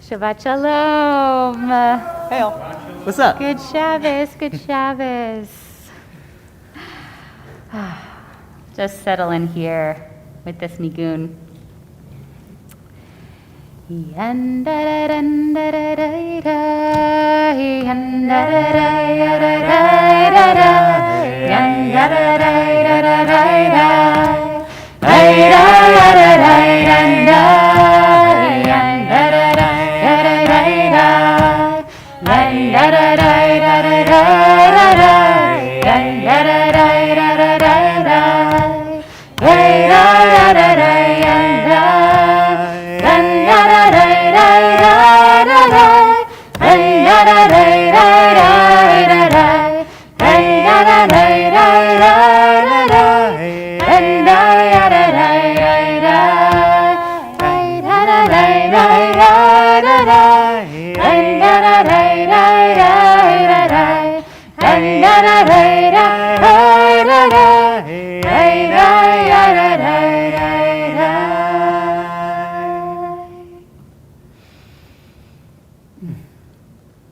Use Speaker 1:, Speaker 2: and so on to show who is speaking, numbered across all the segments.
Speaker 1: Shabbat Shalom.
Speaker 2: Hey, all. What's up?
Speaker 1: Good Shabbos, good Shabbos. Just settle in here with this nigun.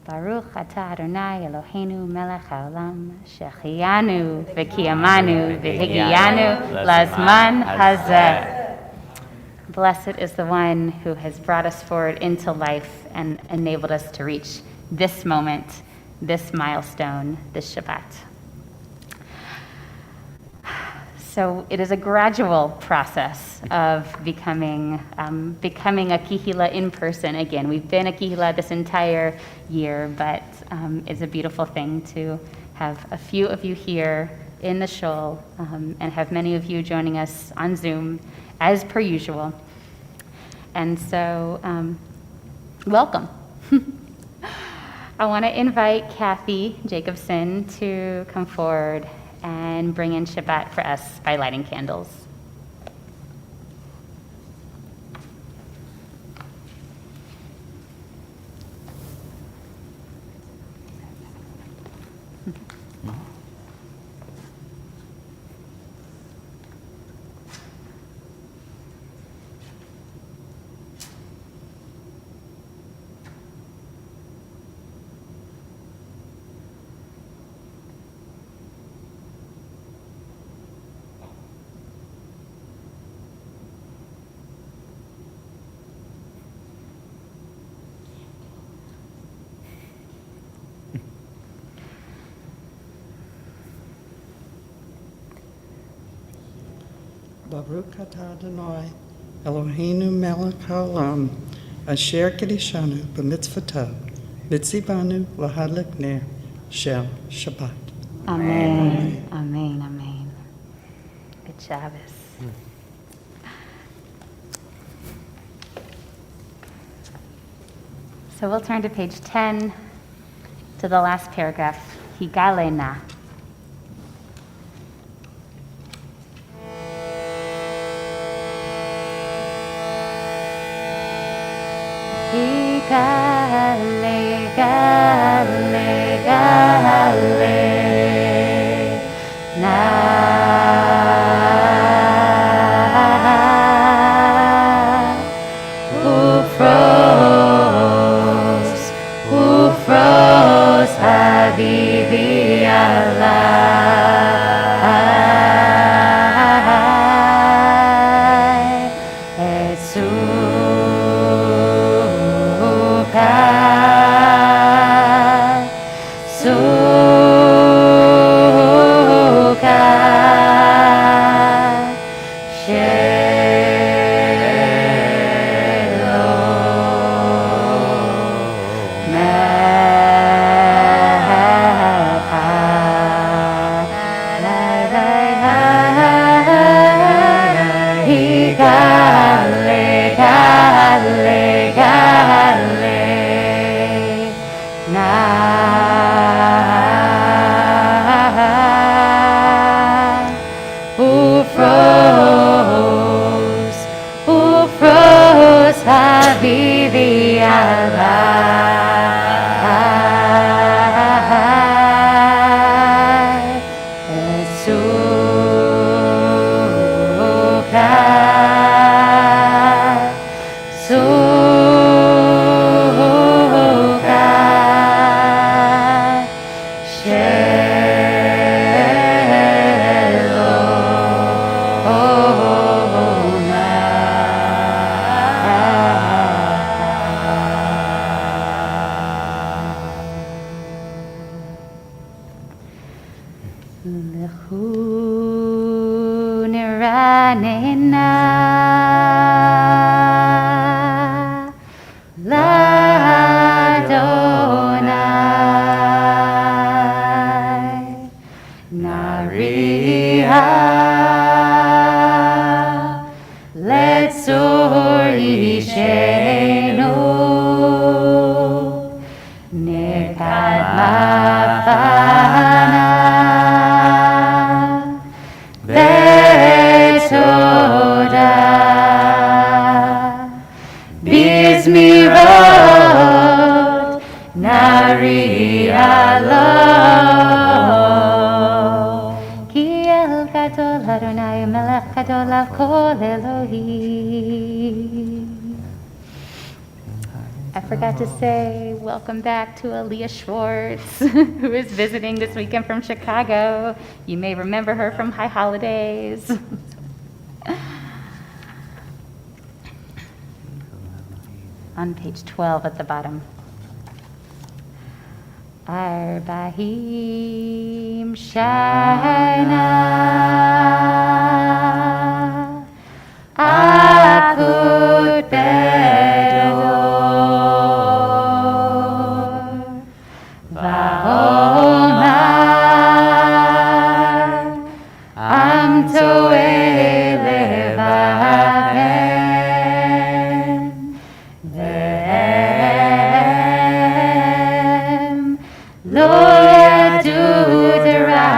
Speaker 1: Baruch atah Adonai Eloheinu melech haolam shehecheyanu v'kiyamanu v'higiyanu lazman hazeh. Blessed is the one who has brought us forward into life and enabled us to reach this moment, this milestone, this Shabbat. So it is a gradual process of becoming a kihila in person again. We've been a kihila this entire year, but it's a beautiful thing to have a few of you here in the shul and have many of you joining us on Zoom as per usual. And so, welcome. I want to invite Kathy Jacobson to come forward and bring in Shabbat for us by lighting candles.
Speaker 3: Baruch atah Adonai Eloheinu melech haolam asher kiddushanu b'mitzvotav v'tzivanu lahadlik ner shel Shabbat.
Speaker 1: Amen. Amen. Amen. Good Shabbos. So we'll turn to page 10 to the last paragraph. Higalena. Gale, gale, gale, na. Ufros, habibi alai, Ufros, habibi alai, suka, suka. Mizmirot, Nari Alo. Ki El Gadol Adonai Melech Gadol Al Kol Elohim. I forgot to say welcome back to Aaliyah Schwartz, who is visiting this weekend from Chicago. You may remember her from High Holidays. On page 12 at the bottom. Arba'im Shana Akut Bedor Va'omar Am To'e Levachem Ve'em Lo Yadu Derachai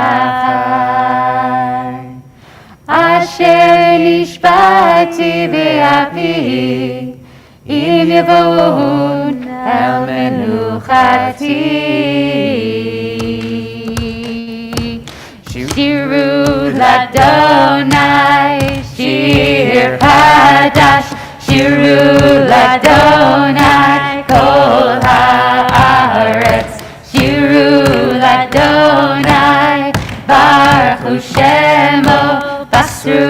Speaker 1: Asher Nishbati Be'api Im Yavon El Menuchati Shiru Ladonai Shir Hadash Shiru Ladonai Kol Haaretz Shiru Ladonai Baruch Shemo Basru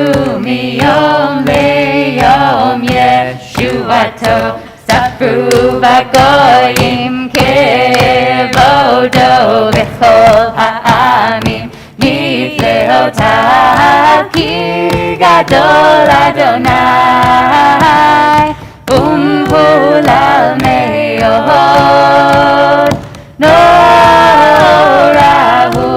Speaker 1: Miyom Leyom Yeshuato Safru Bagoyim Kevodo Bechol Ha'amim Nifleotav Ki Gadol Adonai Umhulal Meod Norahu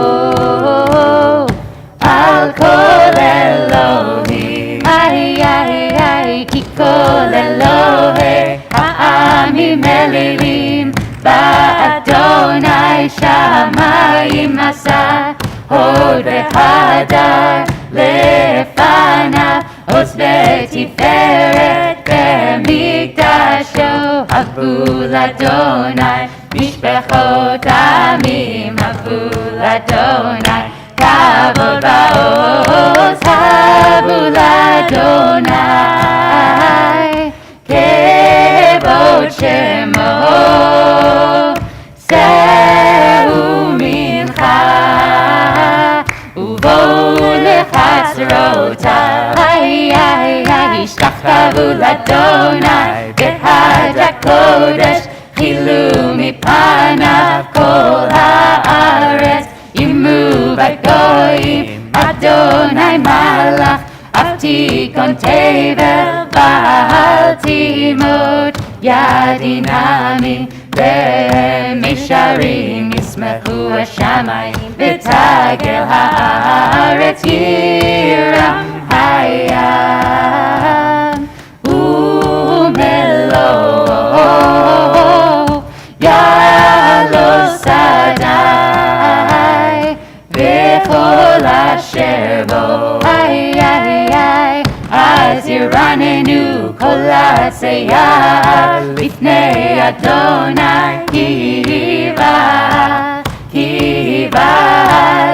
Speaker 1: Al Kol Elohim Ay ay ay Ki Kol Elohim Ha'amim Elilim Ba'adonai Shamayim Asa Hod V'Hadar Lefanav Oz V'Tiferet B'Mikdasho Havul Adonai Mishpechot Amim Havul Adonai Kavod Ba'oz Havul Adonai Kevod Shemo Sehu Mincha Uvo Lechatzrotav Ay ay ay Ishtachavu Ladonai Behad HaKodesh Chilu Mipanav Kol Haaretz Yimu Bagoyim Adonai Malach Aftikon Tevel Baal Timot Yadinami Ve'misharim Yismechu Hashamayim V'tagel Haaretz Yiram Hayam Umelo Yalo Sadai V'chol asher bo Ay ay ay Az Yiranenu Kol Aseyah Lifnei Adonai Kiva Kiva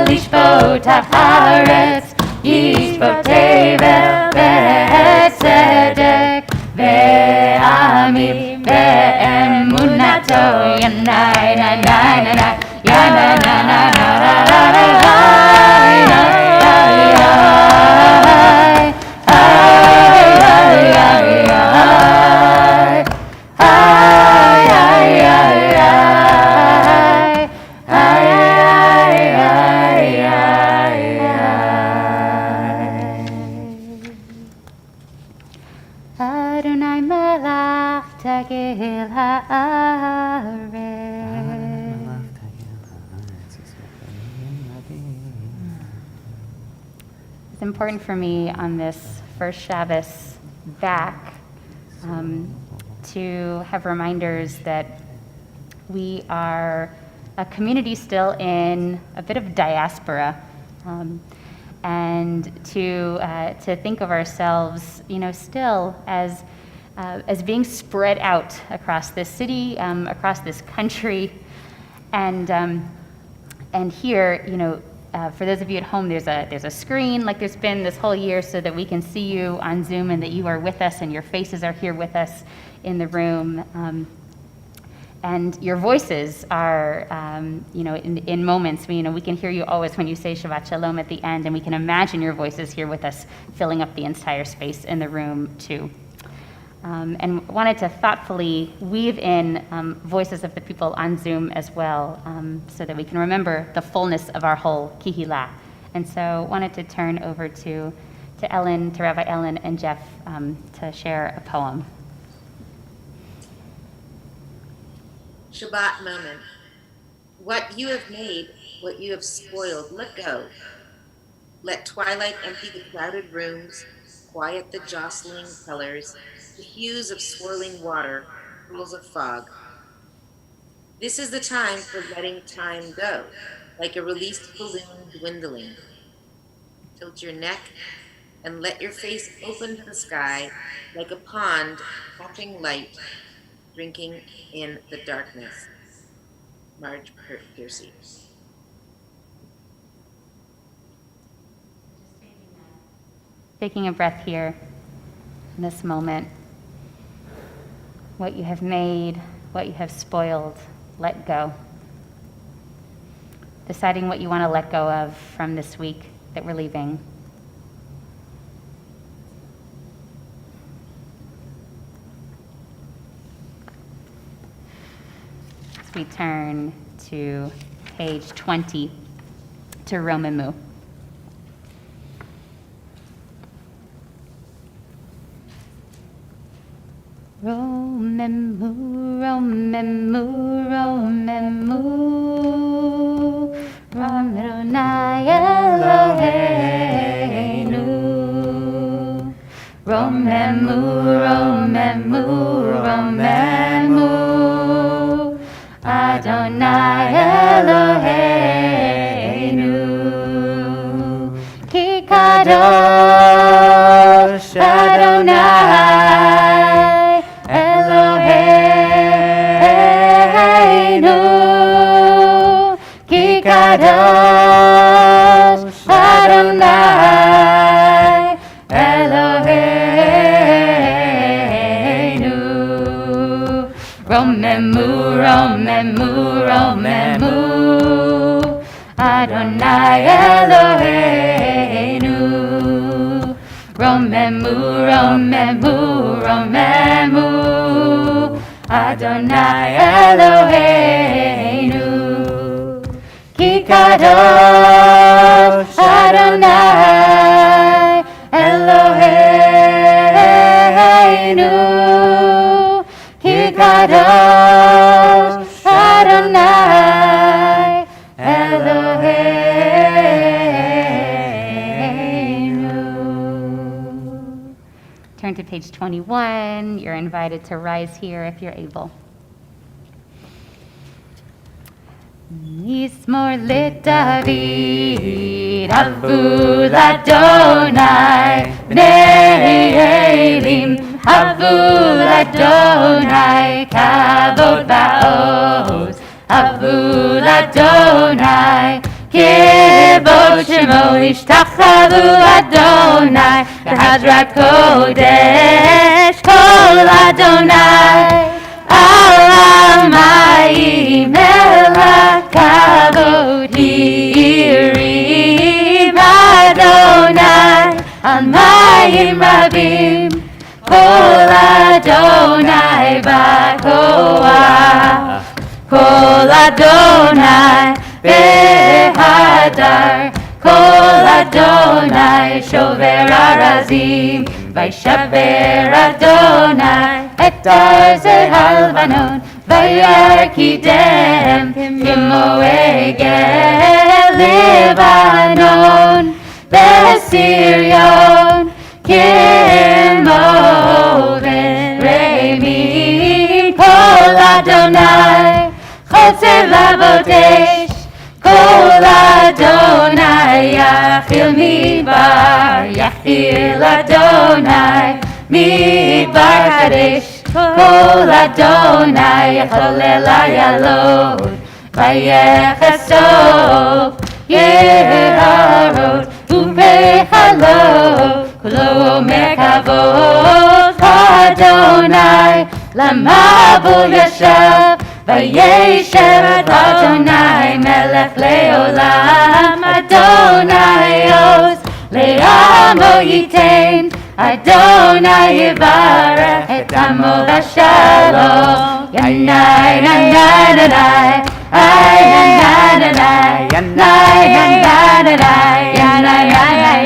Speaker 1: Lishpot Haaretz Yishpot Tevel Ve'tzedek Ve'amim Ve'emunato Yanai na na na na Yana na na na na na na Adonai Malach Tagil Haaretz. It's important for me on this first Shabbos back to have reminders that we are a community still in a bit of diaspora, and to think of ourselves, still as as being spread out across this city, across this country. And here, for those of you at home, there's a screen like there's been this whole year so that we can see you on Zoom and that you are with us and your faces are here with us in the room. And your voices are, in moments, we can hear you always when you say Shabbat Shalom at the end, and we can imagine your voices here with us filling up the entire space in the room too. And wanted to thoughtfully weave in voices of the people on Zoom as well, so that we can remember the fullness of our whole Kihila. And so wanted to turn over to Rabbi Ellen and Jeff to share a poem.
Speaker 4: Shabbat moment. What you have made, what you have spoiled, let go. Let twilight empty the crowded rooms, quiet the jostling colors, the hues of swirling water, pools of fog. This is the time for letting time go, like a released balloon dwindling. Tilt your neck and let your face open to the sky, like a pond catching light, drinking in the darkness. Marge Piercy.
Speaker 1: Taking a breath here in this moment. What you have made, what you have spoiled, let go. Deciding what you want to let go of from this week that we're leaving. As we turn to page 20, to Romemu. Romemu, Romemu, Romemu, Adonai Eloheinu. Romemu, Romemu, Romemu, Adonai Eloheinu. Ki kadosh Adonai Eloheinu, Ki kadosh Adonai Eloheinu. Romemu, Romemu, Romemu, Adonai Eloheinu. Romemu, Romemu, Romemu, Adonai Eloheinu. Ki kadosh Adonai Eloheinu. Ki kadosh Adonai Eloheinu. Turn to page 21. You're invited to rise here if you're able. Mizmor LeDavid, Havu l'Adonai, Bnei Elim, Havu l'Adonai, Kavod va'oz, Havu l'Adonai, Kevod Shemo, Ishtachavu Adonai, Behadrat Kodesh, Kol Adonai, Alamayim El HaKavod Hirim Adonai Almayim Rabim Kol Adonai B'Koach Kol Adonai Behadar Kol Adonai Shover Arazim Vaishaver Adonai Et Arzer Halvanon Vayarkidem Kimo Egel Lebanon Besirion Kimo Veremim Kol Adonai Chotzer Lavotesh Kol Adonai Yachil Midbar Yachil Adonai midbar kadesh, kol Adonai yacholel ayalot, vayechesov yeharot u'pechalot, kulo mekavod Adonai lamabul yashav, vayeshev Adonai melech leolam, Adonai oz le'amo yitain, Adonai yivarech et amo v'shalom. Yanai, yanai, yanai, ay, yanai, yanai, yanai, yanai, yanai, yanai,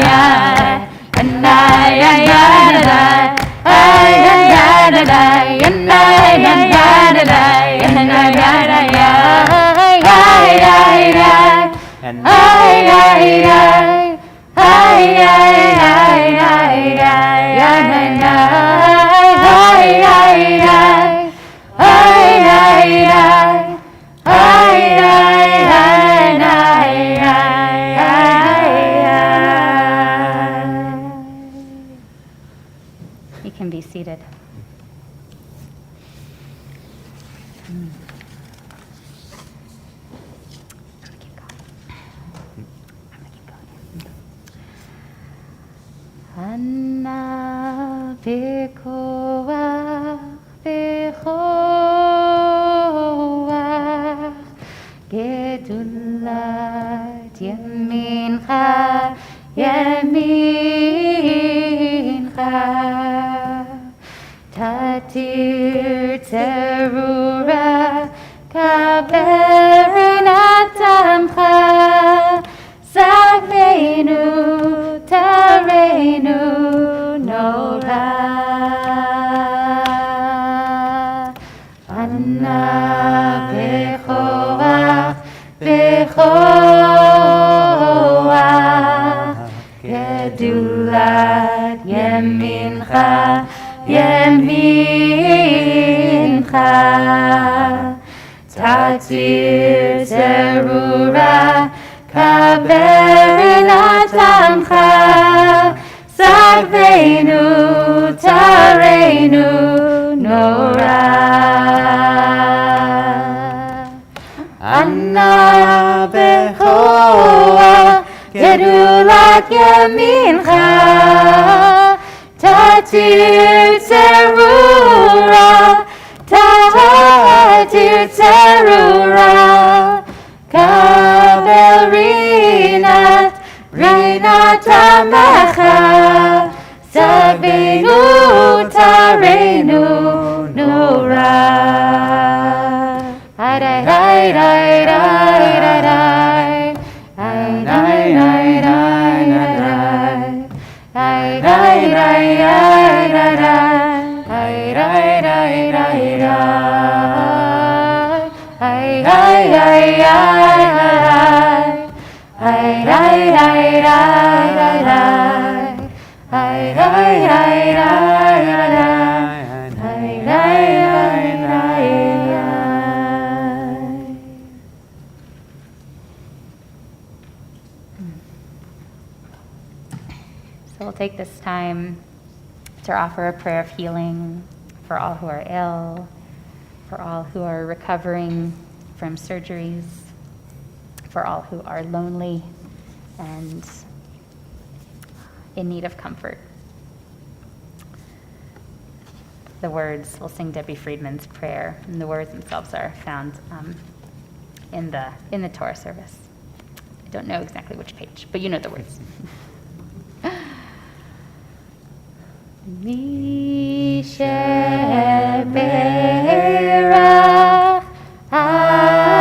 Speaker 1: yanai, yanai, ay, yanai, yanai, yanai, yanai, yanai, yanai, You can be seated. Anna b'koach b'choach gedulat yamincha yamincha tatir terura kaberinat amcha Sakveinu, Tareinu, Nora. Anna Bechoach, Bechoach, Gedulat Yemincha, Yemincha, Tatir Zerura, Kaberinat amcha, Sakveinu, Tareinu, Nora. Anna bechoach, Gedulat yamincha, Tatir Zerura, Tatir Zerura, Kaberinat, Rinat Amacha, Sakveinu, Tareinu, Nora. Hadai, dai, dai, dai, dai, dai, dai, dai, dai, dai, dai, dai, So we'll take this time to offer a prayer of healing for all who are ill, for all who are recovering from surgeries, for all who are lonely and in need of comfort. The words, we'll sing Debbie Friedman's prayer, and the words themselves are found in the Torah service. I don't know exactly which page, but you know the words. Mi sheberach avoteinu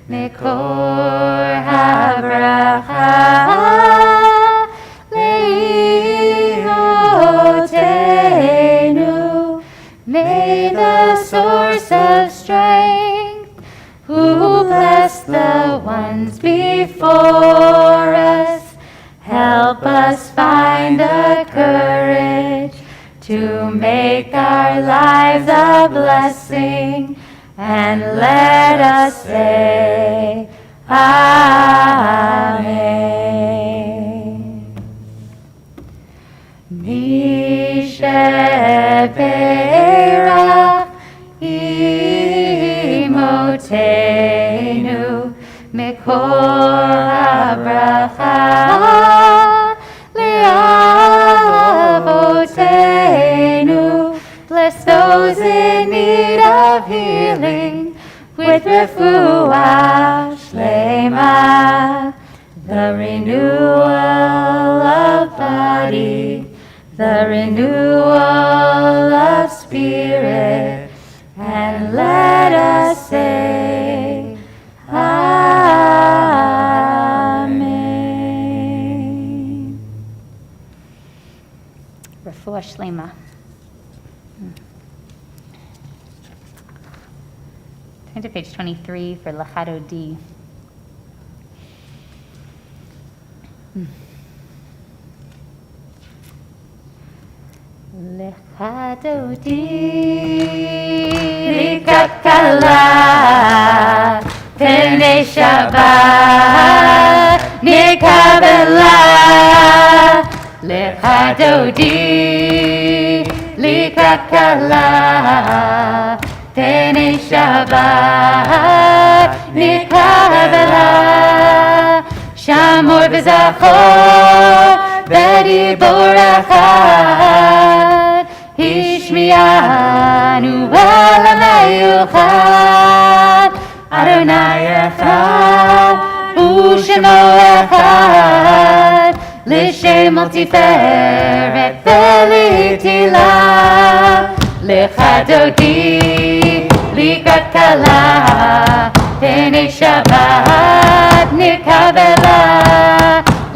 Speaker 1: mekor habracha leihotenu. May the source of strength, who bless the ones before us, help us find the courage to make our lives a blessing, and let us say, Amen. Yeverach Imotenu Mikor HaBracha Le'avotenu. Bless those in need of healing with refuah shlema, the renewal of body, the renewal of spirit, and let us say Amen. Refuah shlema. Turn to page 23 for Lachado D. Lechado D, likat kala, pnei Shabbat, nikabela. Lechado D, likat kala, pnei Shabbat, nikabela. Shamor v'zachor, b'dibur echad, Hishmiyanu v'layuchad. Adonai echad, u'shemo echad, l'shem tiferet v'litila. Lechadodi, likat kala, pnei Shabbat, nikabela.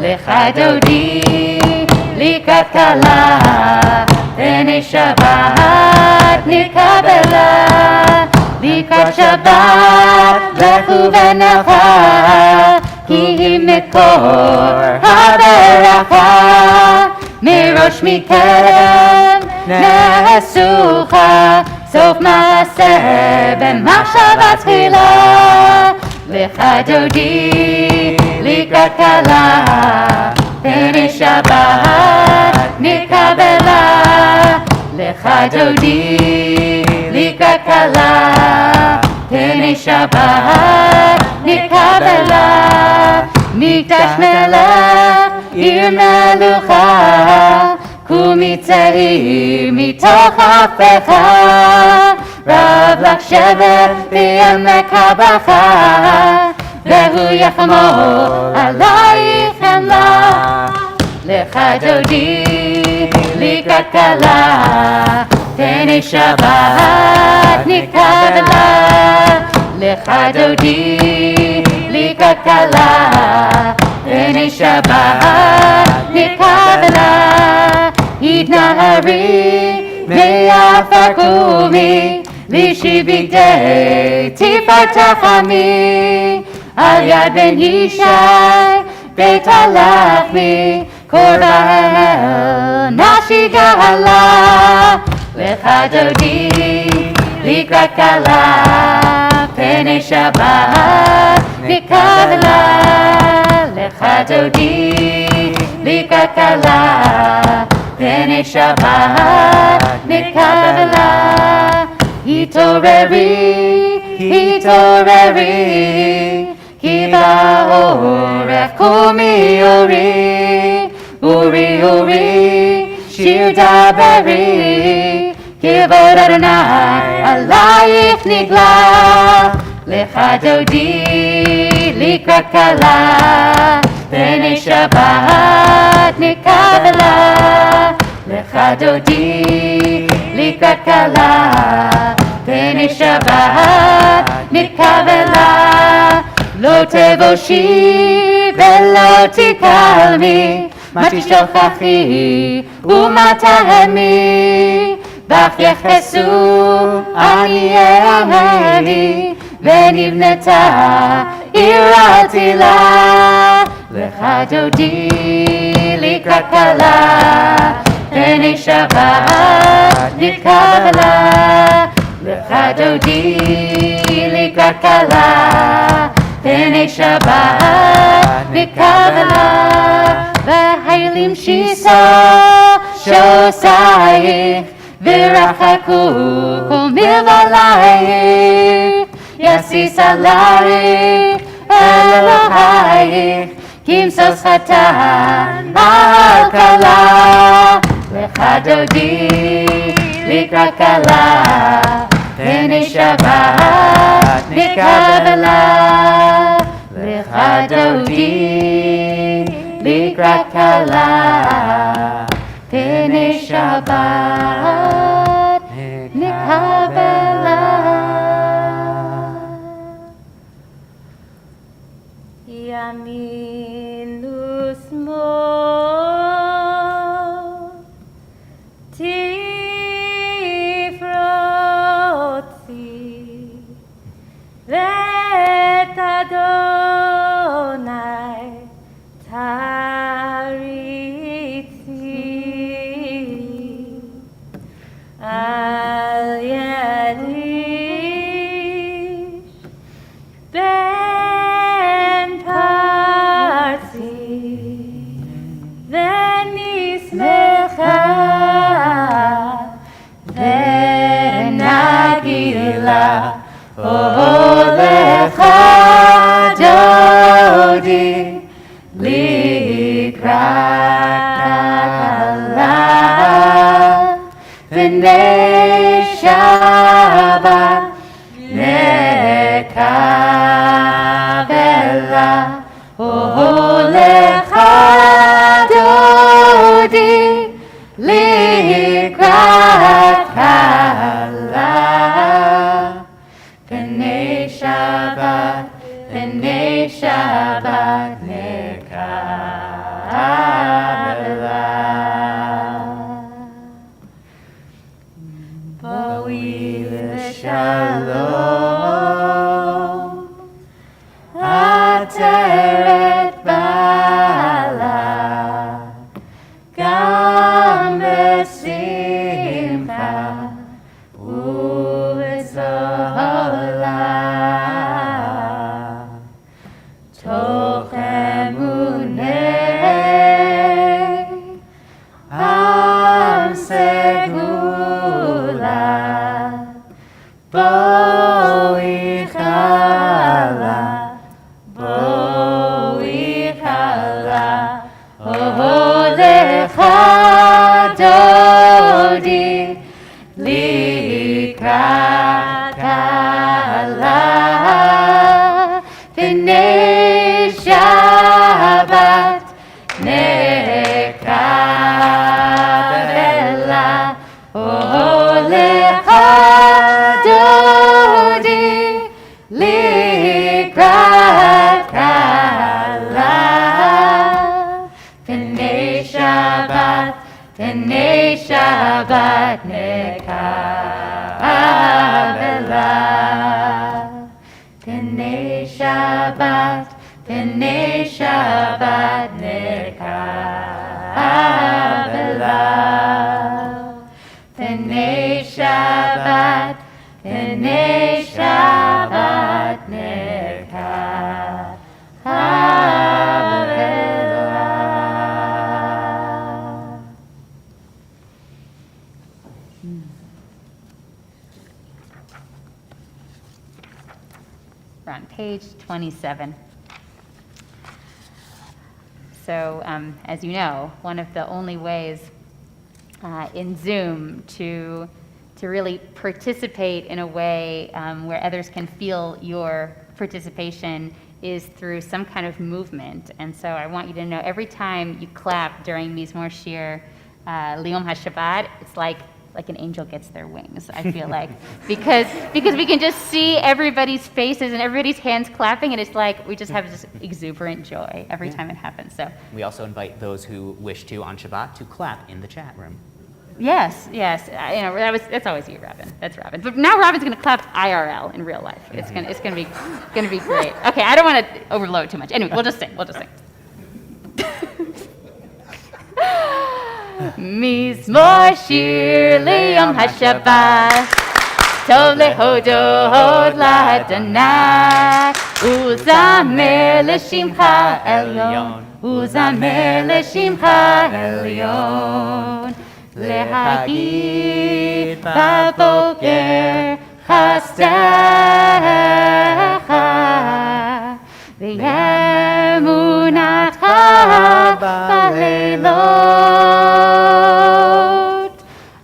Speaker 1: Lechadodi, likat kala, pnei Shabbat, nikabela. Likat Shabbat, lechu v'necha, ki hi mikor haberacha. Mirosh mikerem nesucha, sof maaseh b'machshavat tchila. Lechadodi, likat kala, pnei Shabbat, nikabela. Lechadodi, likat kala, pnei Shabbat, nikabela. Mikdash melech, ir melucha, kumitzeir mitoch hafecha. Rav lach shevet v'yemek habracha, vehu yachmol alayich chemla. Lechadodi, likat kala, pnei Shabbat, nikabela. Lechadodi, likat kala, pnei Shabbat, nikabela. Idnahari me'afar kumi, lishi bigdei tifartachami. Al yad ben Yishai, beit halachmi, korban nashi gahala. Lechadodi, likat kala, pnei Shabbat, nikabela. Lechadodi, likat kala, pnei Shabbat, nikabela. Hitoreri, ki ba'orech kumi ori. Uri, shir daberi, kivod Adonai alayich nigla. Lechadodi, likat kala, pnei Shabbat, nikabela. Lechadodi, likat kala, pnei Shabbat, nikabela. Lo tevoshi velo tikalmi, מה תשכחי ומה תהמי, בך יחפשו עניי עמי, ונבנתה עיר עתילה. לך דודי לקראת כלה, פני שבת נתקבלה. לך דודי לקראת כלה, פני שבת נתקבלה. והיילים שיסה שוסייך, וירחקו כל מבלעייך, יסיס עלייך אלוהייך, כמשוש חתן על כלה, לך דודי לקראת כלה, פני שבת נקבלה, לך דודי לקראת כלה, פני שבת נקבלה. ימין ושמאל תפרוצי ואת אדוני תריצי על ידיש בן פרסי ונשמחה ונגילה לך דודי לקראת כלה, פני שבת נקבלה, לך דודי לקראת כלה, פני שבת נקבלה. בואי לשלום, עטרת בעלה, גם בשמחה ובסהלה, תוך אמוני עם סגולה, בואי חלה, בואי חלה, לך דודי לקראת כלה, פני שבת נקבלה, לך דודי לקראת כלה, פני שבת נקבלה, פני שבת נקבלה, פני שבת נקבלה. We're on page 27. So, as you know, one of the only ways in Zoom to really participate in a way where others can feel your participation is through some kind of movement. And so I want you to know every time you clap during Mizmor Shir Liyom HaShabbat, it's like an angel gets their wings, I feel like. because we can just see everybody's faces and everybody's hands clapping, and it's like we just have this exuberant joy every time it happens. So
Speaker 2: We also invite those who wish to on Shabbat to clap in the chat room.
Speaker 1: yes, that's always you, Robin. That's Robin. But now Robin's going to clap IRL in real life. It's going to be great. Okay, I don't want to overload too much. Anyway, we'll just sing. מזמור שיר ליום השבת, טוב להודות לאדוני, וזמר לשמך עליון, וזמר לשמך עליון.
Speaker 2: להגיד בבוקר חסדך ואמונתך בלילות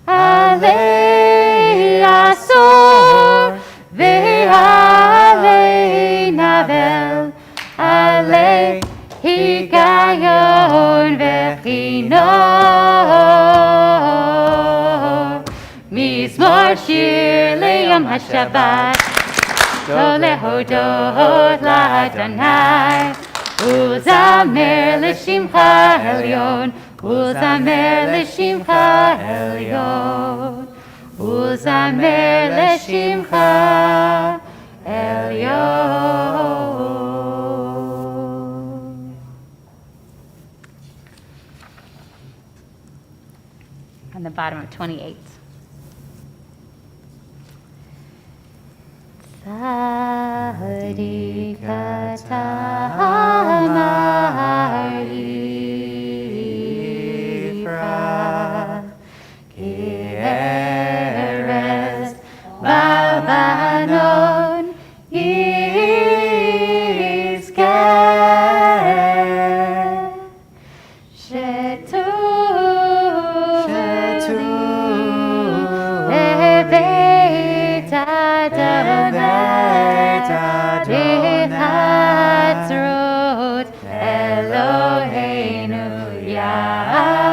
Speaker 2: עלי עשור ועלי נבל עלי היגיון וכינור מזמור שיר ליום השבת לא להודות לאדוני ולזמר לשמך עליון ולזמר לשמך עליון ולזמר לשמך עליון. On the bottom of 28. Tzaddik ata amar yifrach ki eretz Lebanon yizkeh shetu bebeit Adonai b'chatzrot Eloheinu yafrichu.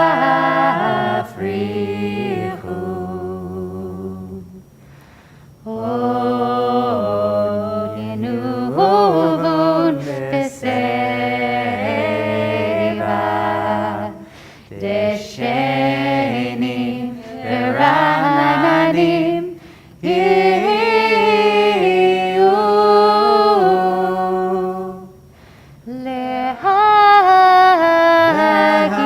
Speaker 2: Odinu huvun b'seva deshenim v'ra'nanim יהיו להגיד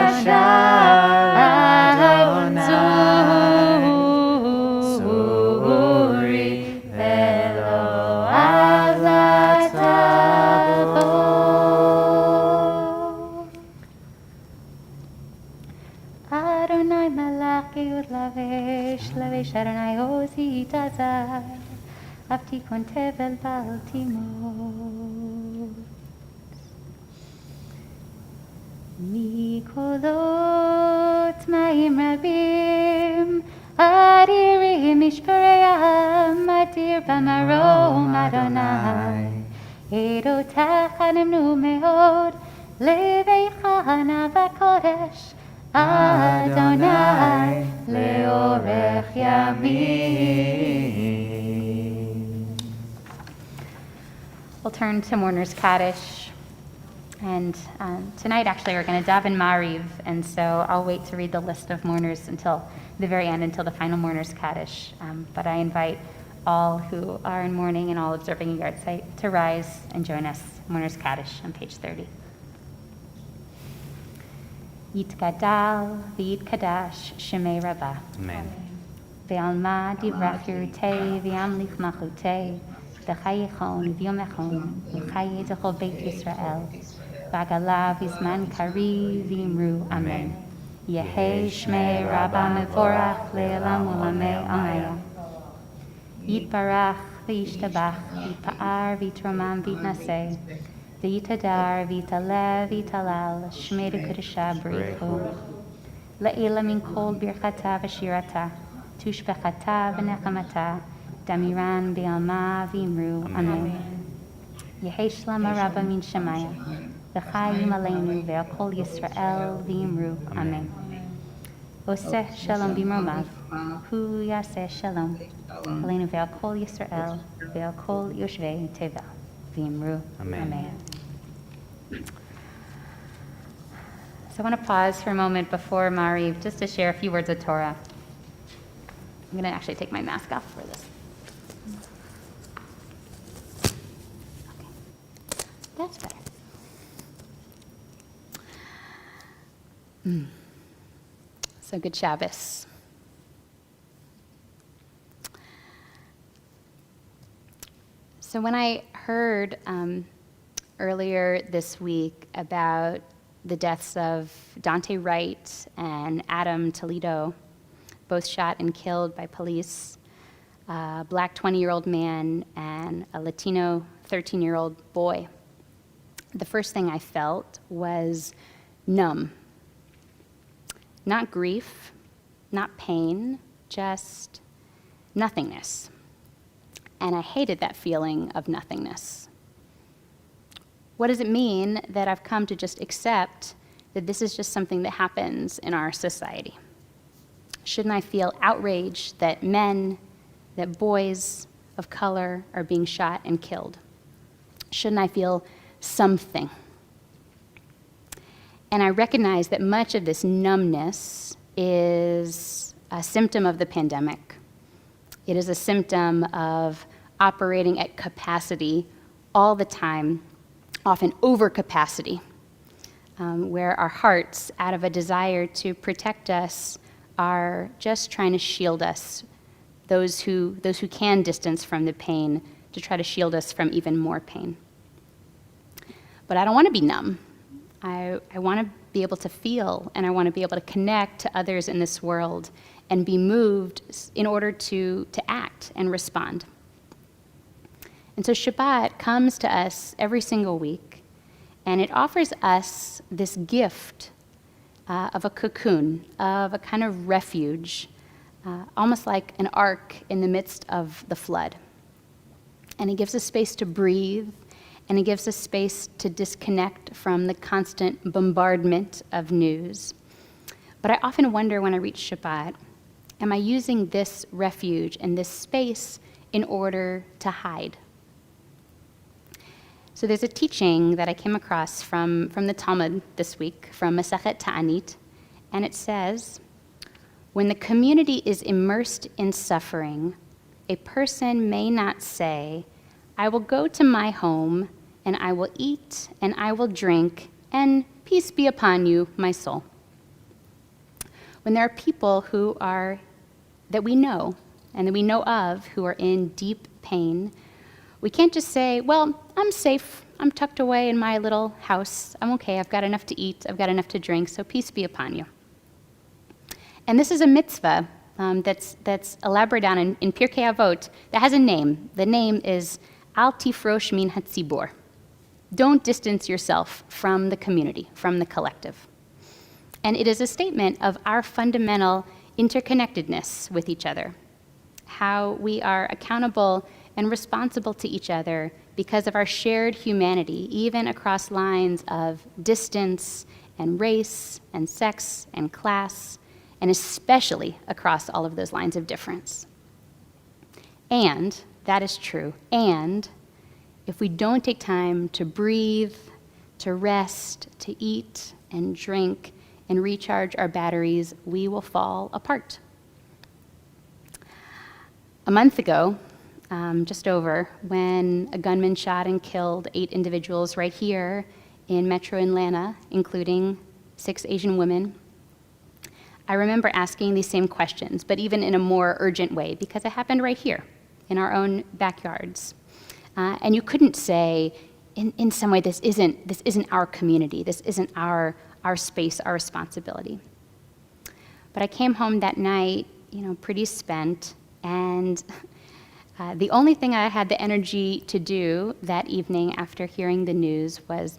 Speaker 2: אשר אדוני צורי ולא עזבת בו. Adonai malach yud lavesh Adonai ozi tazar avtikon tevel bal timot mikolot mayim rabim adirim mishpaream adir bamarom Adonai edotach animnu meod leveicha navakodesh Adonai leorech yamim. We'll turn to Mourner's Kaddish. And tonight, actually, we're going to daven Mariv. And so I'll wait to read the list of mourners until the very end, until the final Mourner's Kaddish. But I invite all who are in mourning and all observing a yard site to rise and join us. Mourner's Kaddish on page 30. Yitgadal v'yitkadash shemei Rabbah. Amen.
Speaker 1: Ve'alma divrach yirutei v'yamlich machutei v'chayichon v'yomechon v'chayi d'chol Beit Yisrael v'agala v'zman kari v'imru Amen. Yehei shmei Rabbah mevorach le'elam u'lamei Amen. Yitbarach v'yishtabach v'yitpa'ar v'yitromam v'yitnaseh V'yitadar v'yitalev v'yitalal shmei d'kudesha b'richu Le'ela min kol birchata v'shirata tushbechata v'nechamata damiran b'alma v'imru Amen. Yehei shlama rabba min shemaya v'chayim aleinu ve'al kol Yisrael v'imru Amen. Oseh shalom b'mromav hu yaseh shalom aleinu ve'al kol Yisrael ve'al kol yoshvei tevel v'imru Amen. So I want to pause for a moment before Mariv just to share a few words of Torah. I'm going to actually take my mask off for this. Okay. That's better. So good Shabbos. So when I heard earlier this week about
Speaker 2: the deaths of Dante Wright and Adam Toledo, both shot and killed by police, a black 20-year-old man and a Latino 13-year-old boy, the first thing I felt was numb. Not grief, not pain, just nothingness. And I hated that feeling of nothingness. What does it mean that I've come to just accept that this is just something that happens in our society? Shouldn't I feel outraged that men, that boys of color are being shot and killed? Shouldn't I feel something? And I recognize that much of this numbness is a symptom of the pandemic. It is a symptom of operating at capacity all the time, often over capacity, where our hearts, out of a desire to protect us, are just trying to shield us, those who can distance from the pain, to try to shield us from even more pain. But I don't want to be numb. I want to be able to feel, and I want to be able to connect to others in this world and be moved in order to act and respond. And so Shabbat comes to us every single week, and it offers us this gift of a cocoon, of a kind of refuge, almost like an ark in the midst of the flood. And it gives us space to breathe, and it gives us space to disconnect from the constant bombardment of news. But I often wonder when I reach Shabbat, am I using this refuge and this space in order to hide? So there's a teaching that I came across from the Talmud this week, from Masechet Ta'anit, and it says, when the community is immersed in suffering, a person may not say, I will go to my home, and I will eat, and I will drink, and peace be upon you, my soul. When there are people that we know, and that we know of, who are in deep pain, we can't just say, well, I'm safe, I'm tucked away in my little house, I'm okay, I've got enough to eat, I've got enough to drink, so peace be upon you. And this is a mitzvah that's elaborated on in Pirkei Avot that has a name. The name is Al Tifrosh Min Hatzibor. Don't distance yourself from the community, from the collective. And it is a statement of our fundamental interconnectedness with each other, how we are accountable and responsible to each other because of our shared humanity, even across lines of distance and race and sex and class, and especially across all of those lines of difference. And, that is true, and if we don't take time to breathe, to rest, to eat and drink and recharge our batteries, we will fall apart. A month ago, just over, when a gunman shot and killed 8 individuals right here in Metro Atlanta, including 6 Asian women, I remember asking these same questions, but even in a more urgent way, because it happened right here in our own backyards. And you couldn't say, in some way, this isn't our community, this isn't our space, our responsibility. But I came home that night, pretty spent, and the only thing I had the energy to do that evening after hearing the news was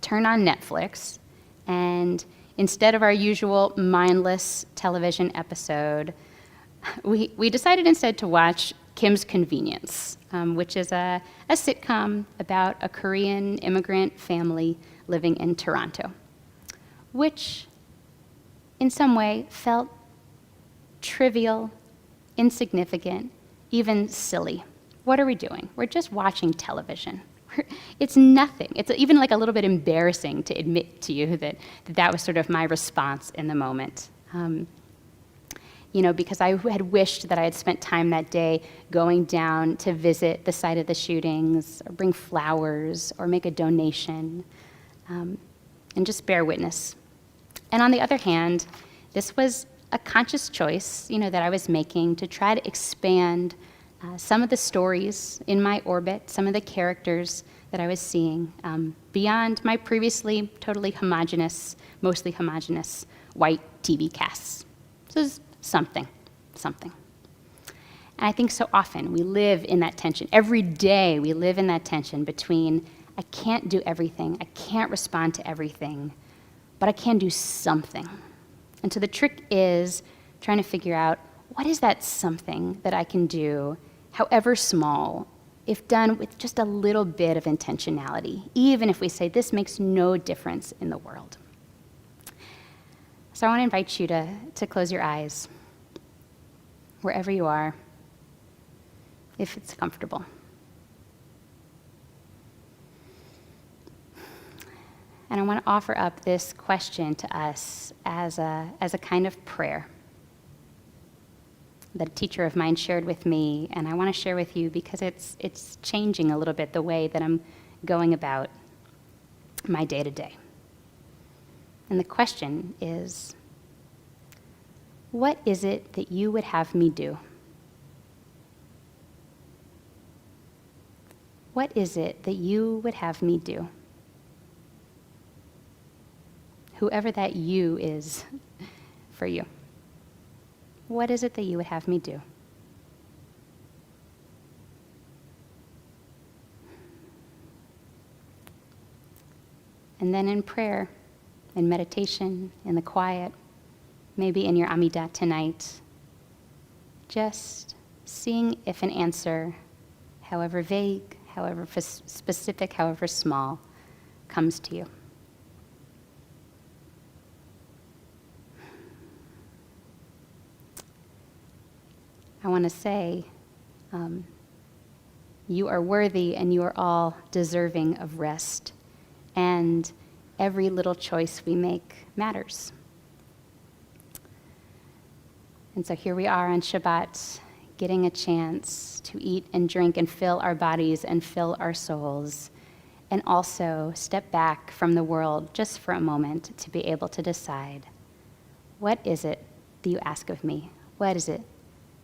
Speaker 2: turn on Netflix, and instead of our usual mindless television episode, we decided instead to watch Kim's Convenience, which is a sitcom about a Korean immigrant family living in Toronto, which in some way felt trivial, insignificant, even silly. What are we doing? We're just watching television. It's nothing. It's even like a little bit embarrassing to admit to you that was sort of my response in the moment. Because I had wished that I had spent time that day going down to visit the site of the shootings, or bring flowers, or make a donation, and just bear witness. And on the other hand, this was a conscious choice, that I was making to try to expand some of the stories in my orbit, some of the characters that I was seeing, beyond my previously totally homogenous, mostly homogenous white TV casts. So it's something. And I think so often we live in that tension. Every day we live in that tension between I can't do everything, I can't respond to everything, but I can do something. And so the trick is trying to figure out what is that something that I can do, however small, if done with just a little bit of intentionality, even if we say this makes no difference in the world. So I want to invite you to close your eyes, wherever you are, if it's comfortable. And I want to offer up this question to us as a kind of prayer that a teacher of mine shared with me, and I want to share with you because it's changing a little bit the way that I'm going about my day-to-day. And the question is, what is it that you would have me do? What is it that you would have me do? Whoever that you is for you. What is it that you would have me do? And then in prayer, in meditation, in the quiet, maybe in your Amidah tonight, just seeing if an answer, however vague, however specific, however small, comes to you. I want to say, you are worthy and you are all deserving of rest. And every little choice we make matters. And so here we are on Shabbat, getting a chance to eat and drink and fill our bodies and fill our souls, and also step back from the world just for a moment to be able to decide, what is it that you ask of me? What is it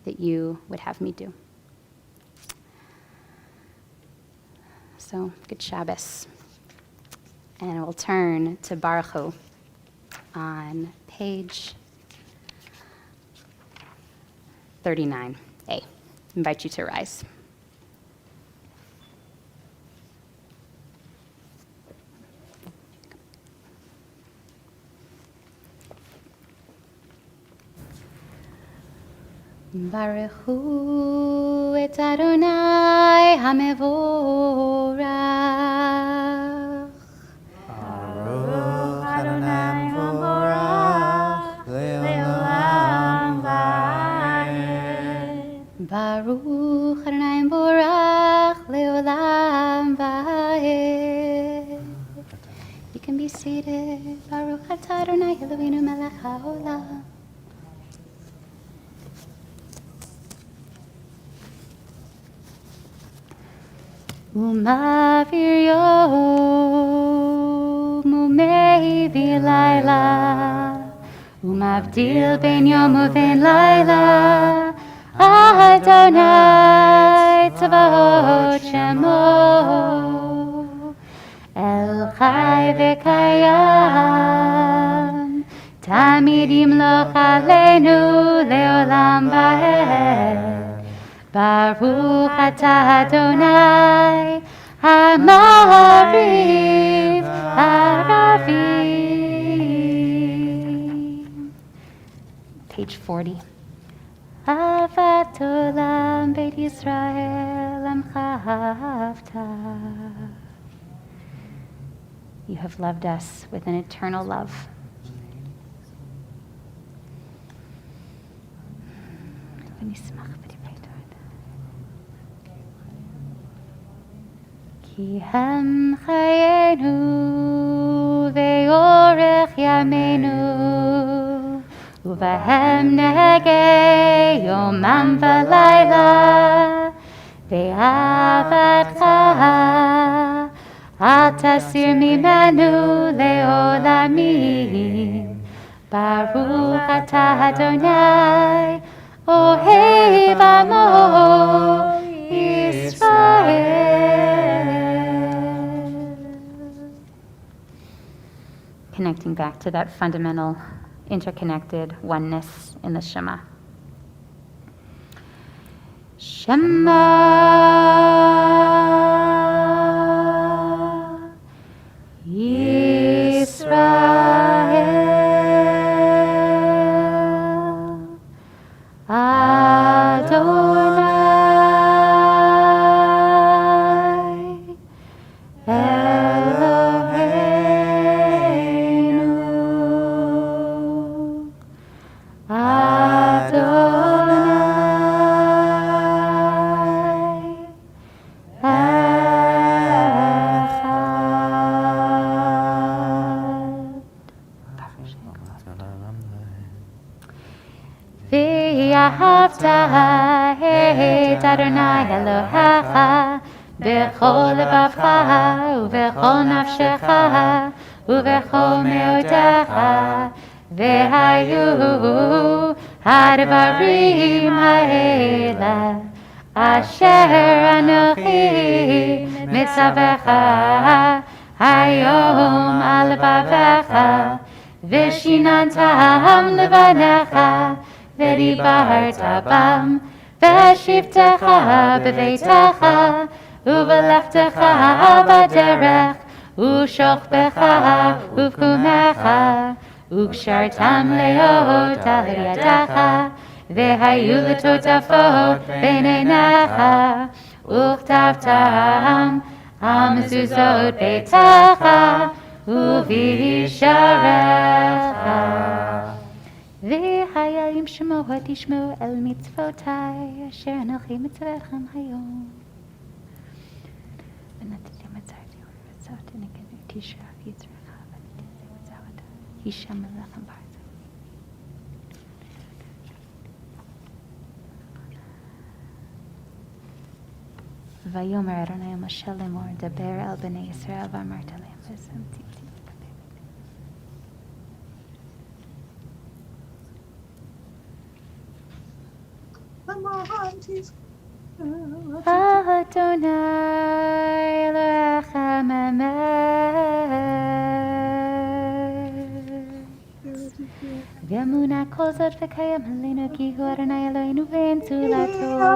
Speaker 2: that you would have me do? So, good Shabbos. And we'll turn to Baruch Hu on page 39A. I invite you to rise. Baruch Hu et Adonai HaMevorach.
Speaker 5: Baruch Adonai Mevorach Leolam Vayed.
Speaker 2: Baruch Adonai Mevorach Leolam Vayed. You can be seated. Baruch atah Adonai Eloheinu melech haolam. Umavir yom umehivir laila, umavdil ben yom uven laila, Adonai tzvaot shemo, El chai v'kayam, tamid yimloch aleinu leolam va'ed. Baruch atah Adonai HaMariv Aravim. Page 40. Avat olam Beit Yisrael amcha ahavta. You have loved us with an eternal love. Ki hem chayenu ve'orech yameinu uvahem nehege yomam v'layla ve'avatcha al tasir mimenu le'olamim. Baruch atah Adonai Ohev Amo Israel. Connecting back to that fundamental interconnected oneness in the Shema. Shema Yisrael Adonai Eloheinu Adonai Echad. V'ahavta et Adonai Elohecha b'chol lebavcha u'b'chol nafshecha u'b'chol meodecha v'hayu hadvarim ha'ela asher anochi mitzavecha hayom al levavecha v'shinantam levanecha v'dibarta bam v'shivtecha b'veitecha u'v'lechtecha b'derech u'shochbecha u'v'kumecha u'kshartam leot al yadecha v'hayu l'totafot b'neinecha u'chtavtam המזוזות ביתך ובישעריך. והחיילים שמוע תשמעו אל מצוותיי אשר אנוכי מצווכם היום. ונתתי מצאתי ורצותי נגד תשרף יצרך ונתתי מצוותיי הישמע לכם בארץ. ויאמר אדוני אל משה לאמור דבר אל בני ישראל ואמרת להם ושמתי אדוני אלוהיכם אמץ ואמונה כל זאת וקיים עלינו כי הוא אדוני אלוהינו ואין זולתו.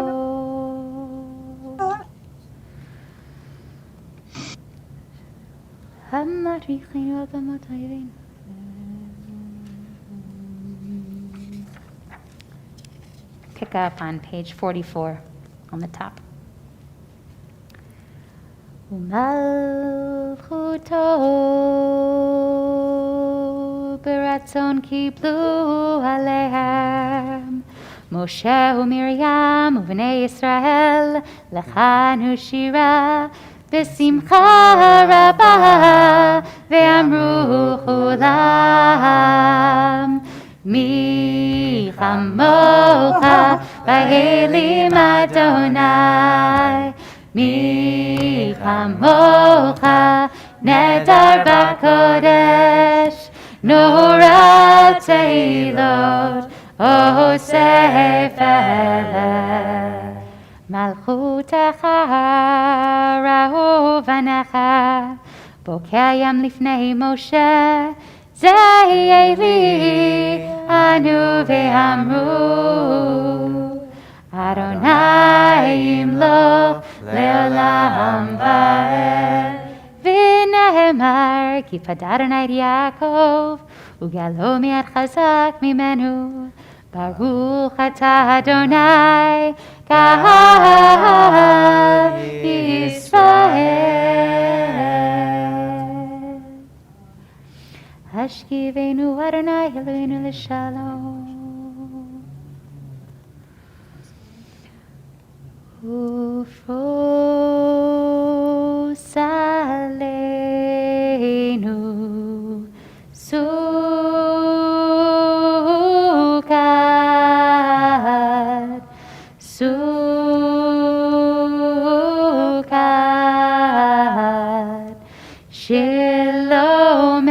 Speaker 2: המדריכנו על במות האויבים. Pick up on page 44 on the top. ומלכותו ברצון קיבלו עליהם משה ומרים ובני ישראל לחנו שירה בשמחה רבה ואמרו כולם מי כמוך באלים אדוני מי כמוך נדר בקודש נורא תהילות עושה פלא מלכותך ראו בניך בוקע ים לפני משה זה יהיה לי אנו ואמרו אדוני ימלוך לעולם ועד ונאמר כי פדה אדוני את יעקב וגאלו מיד חזק ממנו ברוך אתה אדוני קהל ישראל השכיבנו אדוני אלוהינו לשלום ופרוס עלינו סוכת שלומך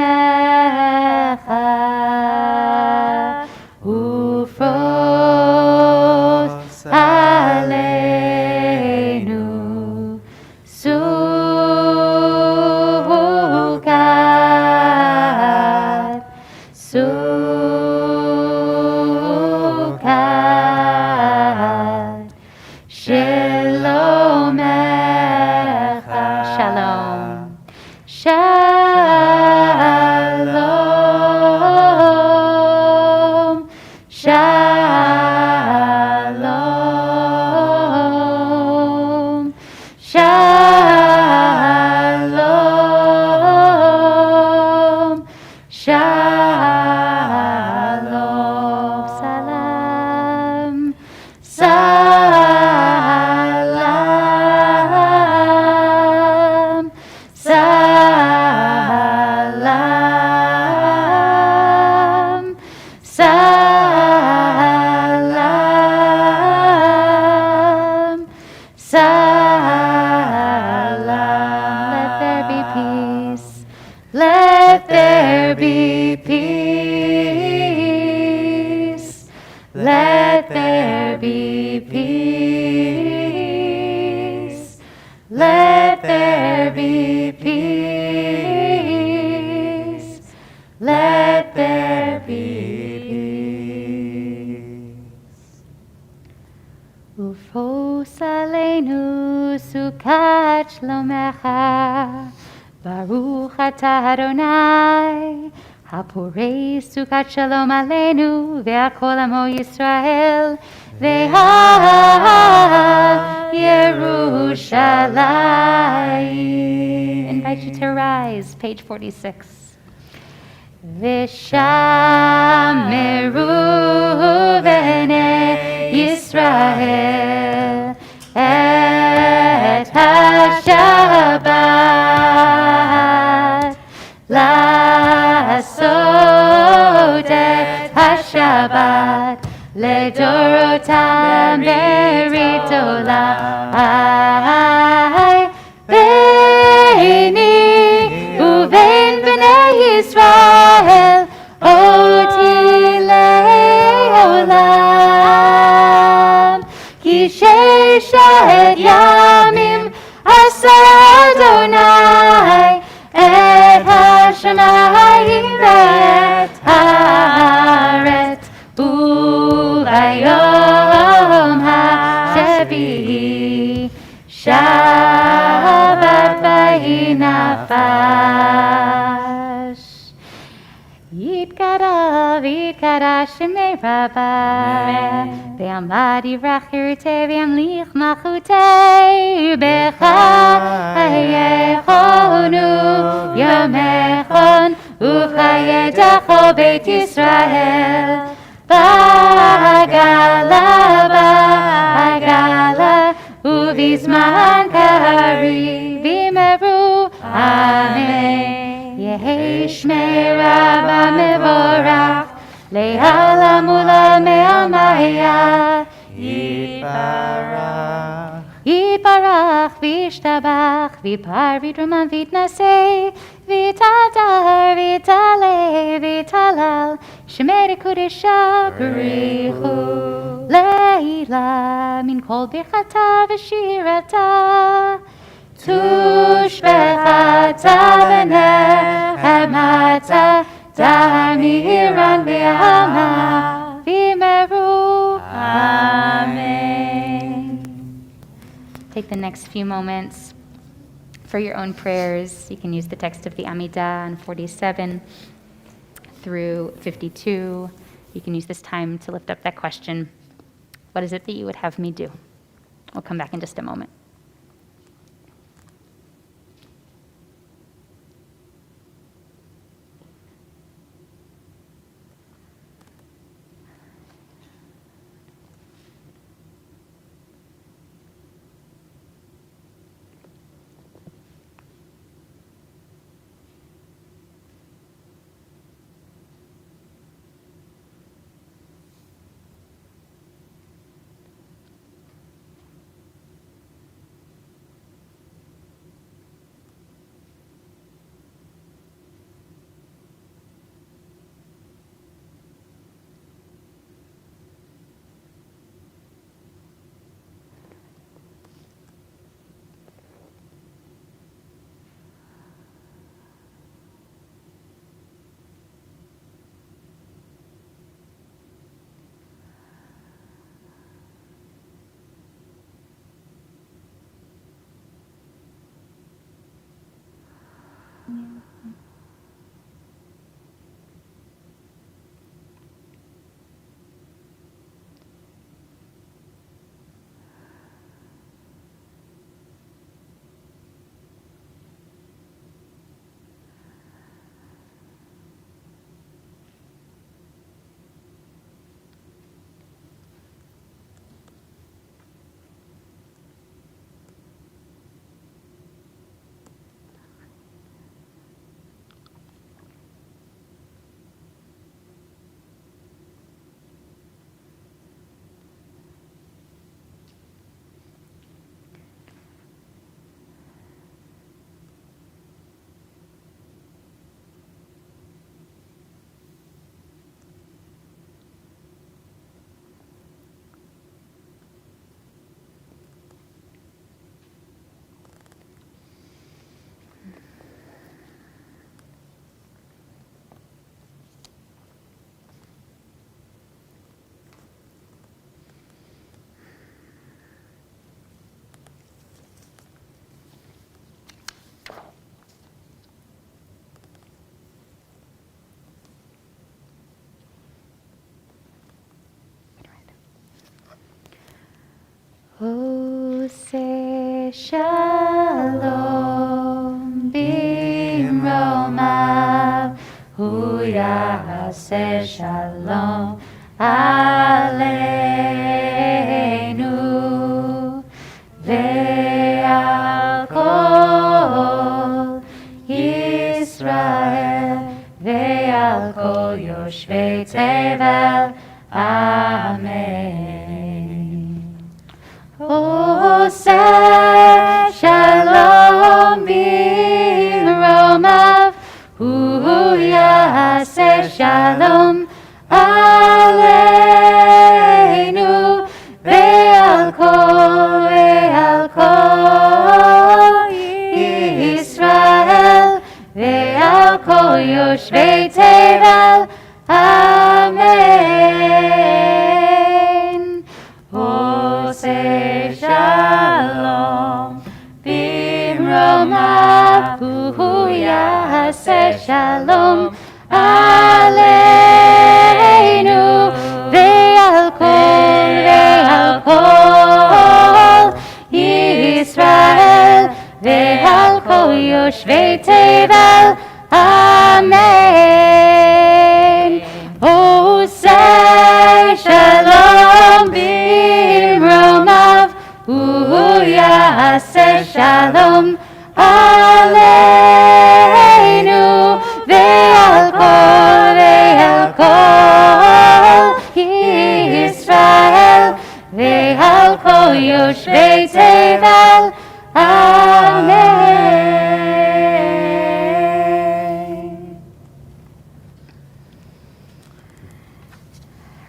Speaker 2: ופרוס Shabbat Shlomecha. Baruch atah Adonai, Hapurei Sukkot Shalom Aleinu, Ve'akol Amo Yisrael, Ve'ha Yerushalayim. Invite you to rise, page 46. V'shameru b'nei Yisrael et ha-Shabbat, לעשות את השבת לדורותם ברית עולם. ביני ובין בני ישראל אותי לעולם, כי ששת ימים עשה אדוני את השמיים ואת הארץ, וביום השביעי שבת ויהי נפש. יתקדש שמי רבה, ועמד יברח חירותי וימליך מלכותי, בחייכונו יומכון ובחיי כל בית ישראל. בעגלה ובזמן קריב אמרו אמן. יהי שמי רבה מבורך לעולם ולעמיה. יתברך וישתבח ויפאר ויתרומם ויתנשא ויתהדר ויתעלה ויתהלל שמי קודשה בריחו לעילה מן כל ברכתה ושירתה. תושבחתה ונחמתה דהר מאיראן ועלמה ואמרו Amen. Take the next few moments for your own prayers. You can use the text of the Amidah on 47 through 52. You can use this time to lift up that question, what is it that you would have me do? We'll come back in just a moment. יעשה שלום עלינו ועל כל ישראל ועל כל יושבי תבל, אמן. עושה שלום במרומיו, הוא יעשה שלום עלינו ועל כל ישראל ועל כל יושבי תבל, אמן. עושה שלום במרומיו, הוא יעשה שלום עלינו ועל כל ישראל ועל כל יושבי תבל, אמן. עושה שלום במרומיו, הוא יעשה שלום עלינו ועל כל ישראל ועל כל יושבי תבל, אמן.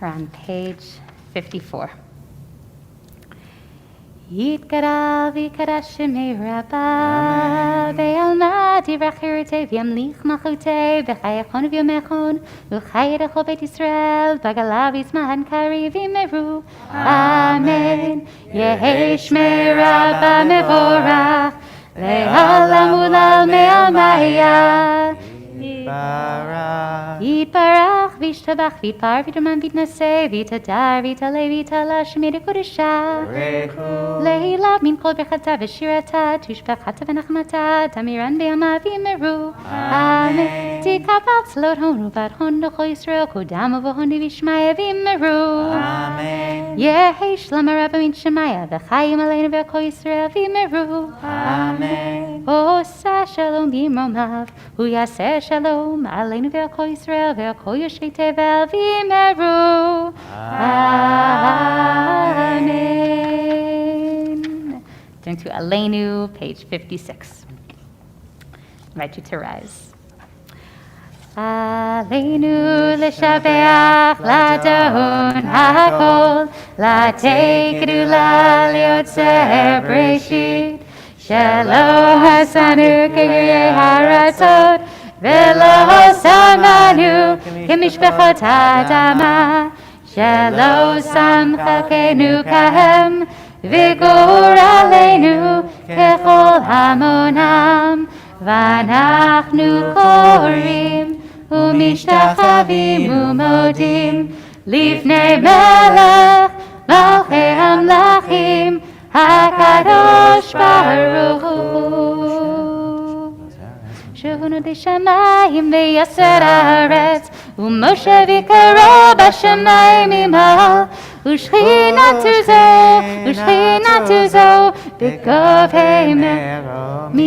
Speaker 2: We're on page 54. יתגדל ויקדש שמי רבה, בעלמא דברי חירותי וימליך מלכותי, בחייכון וביומכון, וחי לכל בית ישראל, בגלה ויזמן קריב ימרו, אמן. יהי שמי רבה מבורך, לעולם ולעלמי עלמיה. יתברך וישתבח ויתפאר ויתרומם ויתנשא ויתהדר ויתעלה ויתעלה שמי לקודשה, לעילא מן כל ברכתה ושירתה תושבחתה ונחמתה תמירן בימיו ימרו, אמן. תקבל צלות הון ובת הון לכל ישראל קודם ובהון וישמעיה וימרו, אמן. יהי שלום הרבה מן שמיה וחיים עלינו ועל כל ישראל וימרו, אמן. עושה שלום במרומיו, הוא יעשה שלום עלינו ועל כל ישראל ועל כל יושבי תבל וימרו, amen. Turn to Aleinu, page 56. I invite you to rise. Aleinu לשבח לדון הכל, לתת גדולה ליוצר בראשית, שלא עשנו כגויי הרצות, ולא שמנו כמשפחות האדמה, שלא שם חלקנו כהם, וגורלנו ככל המונם, ואנחנו קוראים ומשתחווים ומודים לפני מלך מלכי המלכים הקדוש ברוך הוא. שהוא נודע שמיים ויסר הארץ, ומשה ויקרא בשמיים ממעל, ושכינתו זו בגובה מרמים.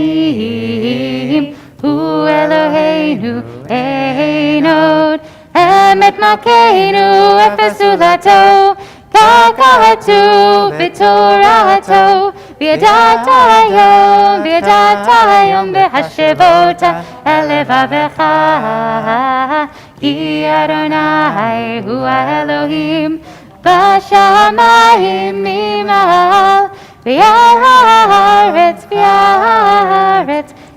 Speaker 2: הוא אלוהינו אין עוד, אמת מלכנו אפס זולתו, כך כתוב בתורתו, וידעת היום בהשבות אל לבבך, כי אדוני הוא האלוהים בשמיים ממעל, ועל הארץ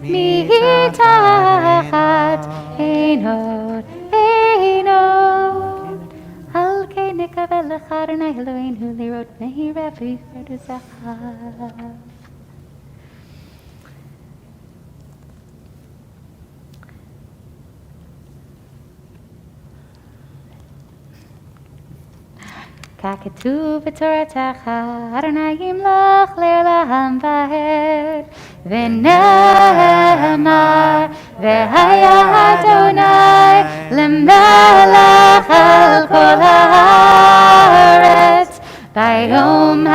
Speaker 2: מתחת, אין עוד. על כן נקווה לך אדוני אלוהינו לראות מהירה ויפרדותך. ככתוב בתורתך, אדוני ימלוך לעולם ועד, ונאמר, והיה אדוני למלך על כל הארץ, ביום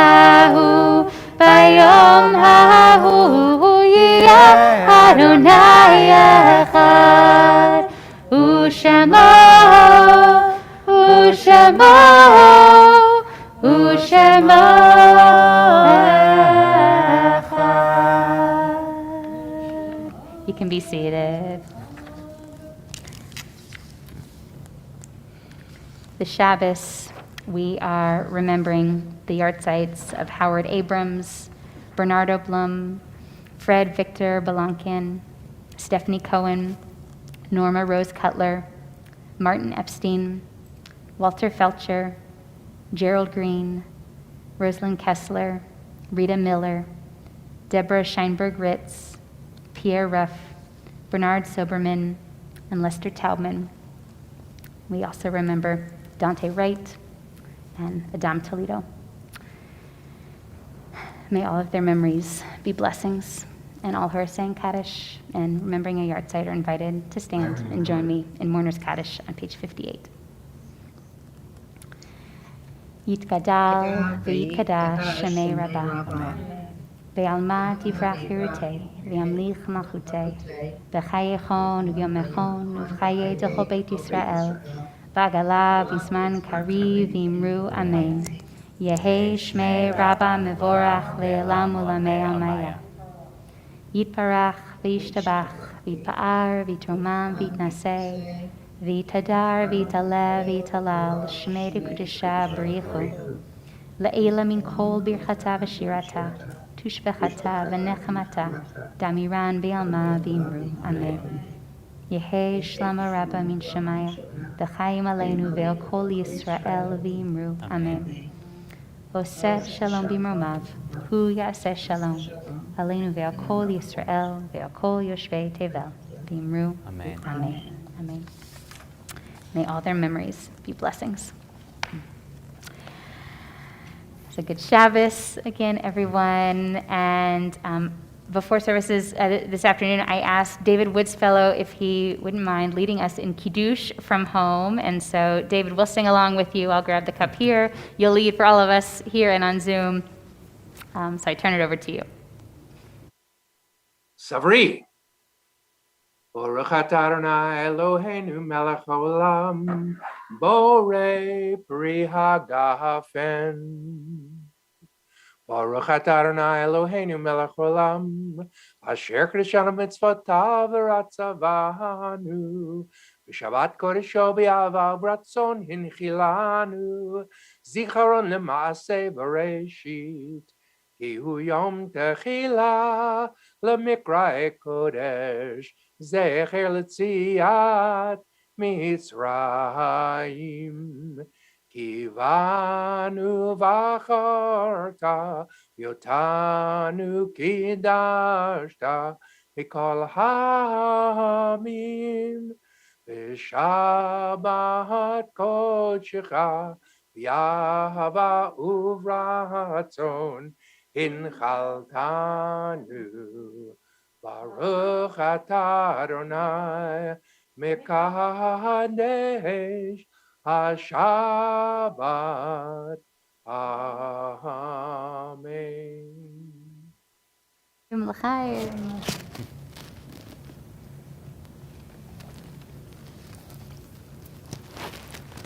Speaker 2: ההוא יהיה אדוני אחד, ושמו אחד. You can be seated. The Shabbos, we are remembering the yahrzeits of Howard Abrams, Bernardo Blum, Fred Victor Belankin, Stephanie Cohen, Norma Rose Cutler, Martin Epstein, Walter Felcher, Gerald Green, Rosalind Kessler, Rita Miller, Deborah Scheinberg-Ritz, Pierre Ruff, Bernard Soberman, and Lester Taubman. We also remember Dante Wright and Adam Toledo. May all of their memories be blessings, and all who are saying Kaddish and remembering a yahrzeit are invited to stand and join me in Mourner's Kaddish on page 58. Yitgadal v'yitkadash Shemei Rabbah, ve'alma tivrach hirutei, ve'amlich malchutei, v'chayechon v'yomechon v'chaye d'chol Beit Yisrael, v'agala v'zman kariv v'imru amen. Yehei Shmei Rabbah mevorach le'elam u'lamei amaya. Yitparach v'yishtabach v'yitpa'ar v'yitromam v'yitnaseh v'yitadar v'yitaleh v'yitalal Shmei d'Kudusha b'richu le'ela min kol birchata v'shirata tushbechata v'nechamata damiran v'alma v'imru amen. Yehei Shlama Rabbah min Shemaya v'chayim aleinu ve'el kol Yisrael v'imru amen. Oseh shalom b'mromav, hu ya'aseh shalom, aleinu ve'al kol Yisrael, ve'al kol yoshvei tevel, v'imru,
Speaker 5: Amen.
Speaker 2: Amen. Amen. May all their memories be blessings. It's a good Shabbos again, everyone. And before services this afternoon, I asked David Woodsfellow if he wouldn't mind leading us in Kiddush from home. And so, David, we'll sing along with you. I'll grab the cup here. You'll lead for all of us here and on Zoom. So I turn it over to you.
Speaker 6: Savri. Baruch atah Adonai Eloheinu melech haolam, borei pri hagafen. Baruch atah Adonai Eloheinu melech haolam, asher kedeshanu mitzvotav v'ratzavanu, v'shabbat kodesho b'yahava v'ratzon hinchilanu, zicharon l'maaseh bereshit, ki hu yom techila l'mikra'e kodesh, zecher l'tziat Mitzrayim. Kivanu v'acharta, yotanu kidashta, mikol ha'amim, v'shabbat kodshecha, v'yahava uvratzon, hinchaltanu. Baruch atah Adonai mekadesh HaShabbat. Amen.
Speaker 2: Yom l'chaim.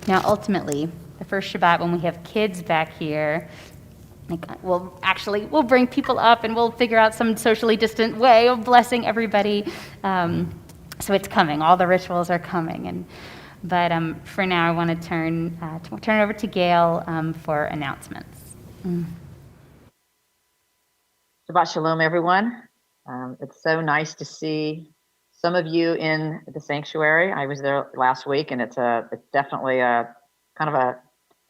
Speaker 2: Now, ultimately, the first Shabbat, when we have kids back here, we'll bring people up and we'll figure out some socially distant way of blessing everybody. So it's coming. All the rituals are coming. But for now, I want to turn it over to Gail for announcements.
Speaker 7: Shabbat Shalom, everyone. It's so nice to see some of you in the sanctuary. I was there last week, and it's definitely a kind of a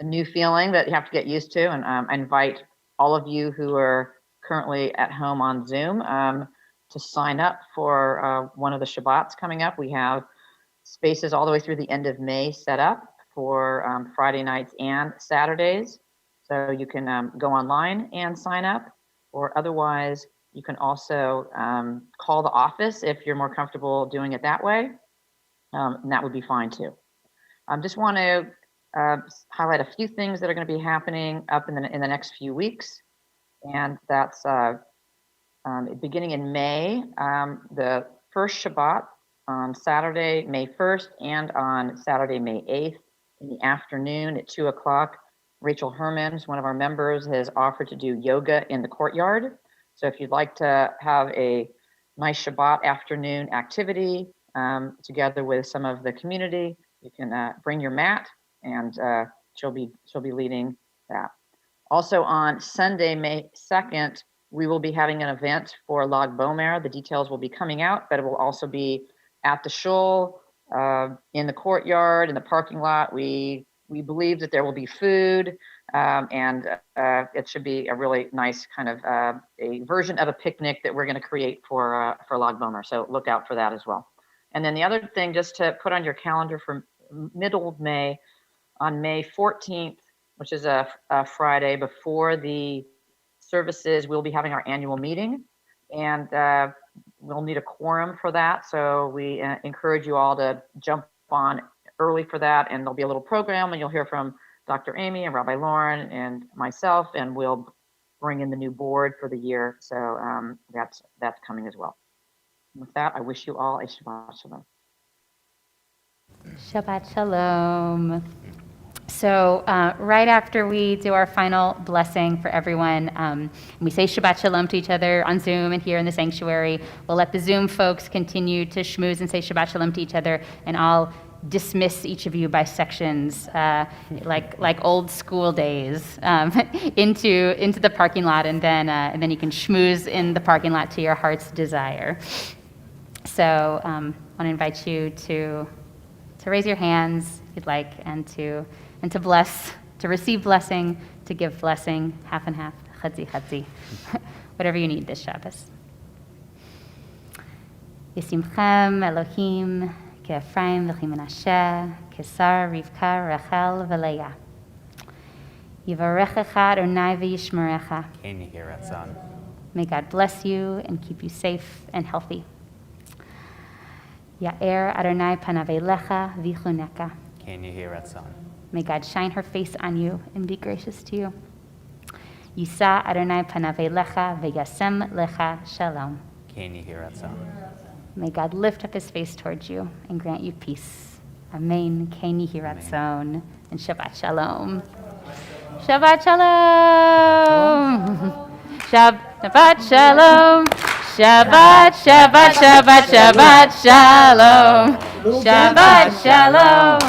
Speaker 7: new feeling that you have to get used to. And I invite all of you who are currently at home on Zoom to sign up for one of the Shabbats coming up. We have spaces all the way through the end of May set up for Friday nights and Saturdays. So you can go online and sign up, or otherwise you can also call the office if you're more comfortable doing it that way. and that would be fine too. I just want to highlight a few things that are going to be happening up in the next few weeks, and that's beginning in May, the first Shabbat on Saturday, May 1st, and on Saturday, May 8th, in the afternoon at 2 o'clock. Rachel Hermans, one of our members, has offered to do yoga in the courtyard. So if you'd like to have a nice Shabbat afternoon activity together with some of the community, you can bring your mat, and she'll be leading that. Also on Sunday, May 2nd, we will be having an event for Lag Bomer. The details will be coming out, but it will also be at the shul, in the courtyard, in the parking lot. We believe that there will be food, and it should be a really nice kind of a version of a picnic that we're going to create for Lag Bomer. So look out for that as well. And then the other thing, just to put on your calendar for middle of May, on May 14th, which is a Friday before the services, we'll be having our annual meeting, and we'll need a quorum for that. So we encourage you all to jump on early for that, and there'll be a little program, and you'll hear from Dr. Amy and Rabbi Lauren and myself, and we'll bring in the new board for the year. So that's coming as well. With that, I wish you all a Shabbat Shalom.
Speaker 1: Shabbat Shalom. So right after we do our final blessing for everyone, we say Shabbat Shalom to each other on Zoom and here in the sanctuary. We'll let the Zoom folks continue to schmooze and say Shabbat Shalom to each other, and I'll dismiss each of you by sections, like old school days, into the parking lot, and then you can schmooze in the parking lot to your heart's desire. So I want to invite you to raise your hands if you'd like, and to bless, to receive blessing, to give blessing, half and half, chadzi chadzi, whatever you need this Shabbos. Yisimchem Elohim ke'Ephraim v'chimenashe keSar Rivka Rachel v'Leah. Yivarechecha Adonai v'yishmerecha.
Speaker 5: Ken Yehi Ratzon.
Speaker 1: May God bless you and keep you safe and healthy. Ya'er Adonai panav elecha v'chuneka.
Speaker 5: Ken Yehi Ratzon.
Speaker 1: May God shine her face on you and be gracious to you. Yisa Adonai panav elecha v'yasem lecha shalom.
Speaker 5: Ken Yehi Ratzon.
Speaker 1: May God lift up his face towards you and grant you peace. Amen. Ken Yehi Ratzon. And Shabbat Shalom. Shabbat Shalom. Shabbat Shalom. Shabbat, Shabbat, Shabbat, Shabbat Shalom. Shabbat Shalom.